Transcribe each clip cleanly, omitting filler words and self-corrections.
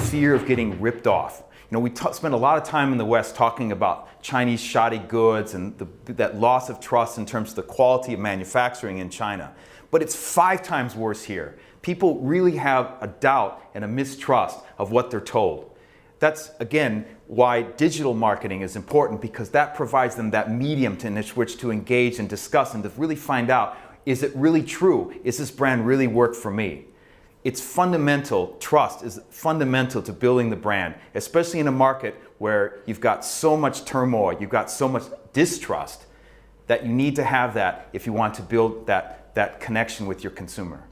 fear of getting ripped off. You know, we spend a lot of time in the West talking about Chinese shoddy goods and that loss of trust in terms of the quality of manufacturing in China. But it's 5 times worse here. People really have a doubt and a mistrust of what they're told. That's, again, why digital marketing is important, because that provides them that medium in which to engage and discuss and to really find out, is it really true? Is this brand really work for me? It's fundamental, trust is fundamental to building the brand, especially in a market where you've got so much turmoil, you've got so much distrust, that you need to have that if you want to build that connection with your consumer.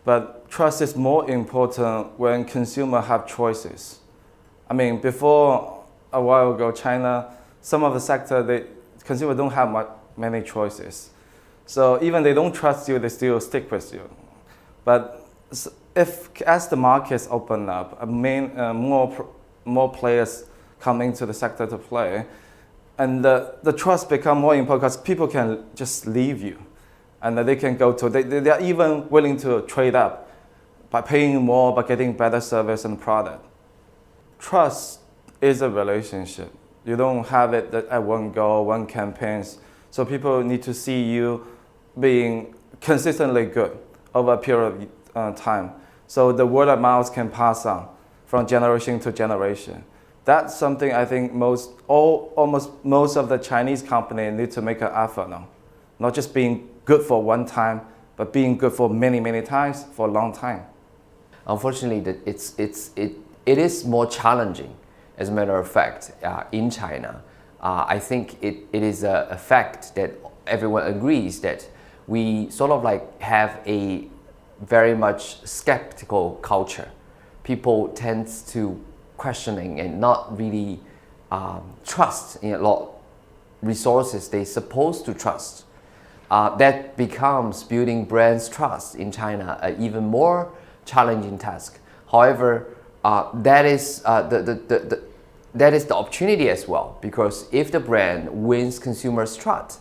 But trust is more important when consumers have choices. I mean, before a while ago, China, some of the sector, consumers don't have many choices. So even they don't trust you, they still stick with you. But as the markets open up, more players come into the sector to play, and the trust become more important because people can just leave you, and they can go to, they are even willing to trade up by paying more, by getting better service and product. Trust is a relationship. You don't have it at one go, one campaigns. So people need to see you being consistently good over a period of time. So the word of mouth can pass on from generation to generation. That's something I think almost most of the Chinese companies need to make an effort on. Not just being good for one time, but being good for many, many times for a long time. Unfortunately, it is more challenging, as a matter of fact, in China. I think it is a fact that everyone agrees that we sort of like have a very much skeptical culture. People tend to questioning and not really trust in a lot of resources they're supposed to trust. That becomes building brands' trust in China an even more challenging task. However, that is the opportunity as well, because if the brand wins consumers' trust,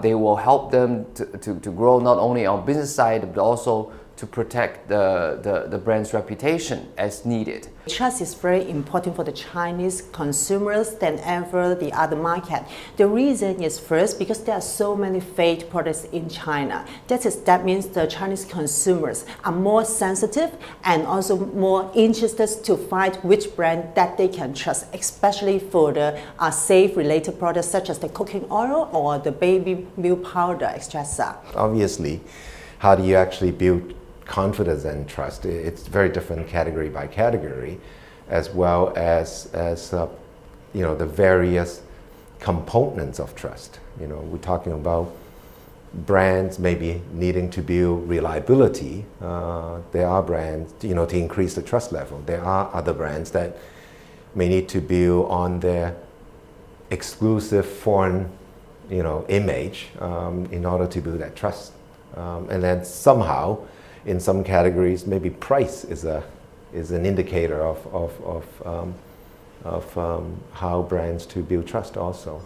they will help them to grow not only on business side, but also to protect the brand's reputation as needed. Trust is very important for the Chinese consumers than ever the other market. The reason is first because there are so many fake products in China. That means the Chinese consumers are more sensitive and also more interested to find which brand that they can trust, especially for the safe related products such as the cooking oil or the baby milk powder, etc. Obviously, how do you actually build confidence and trust? It's very different category by category, as well as the various components of trust. You know, we're talking about brands maybe needing to build reliability. There are brands, to increase the trust level. There are other brands that may need to build on their exclusive foreign, image in order to build that trust. And then somehow, in some categories, maybe price is an indicator of how brands to build trust also.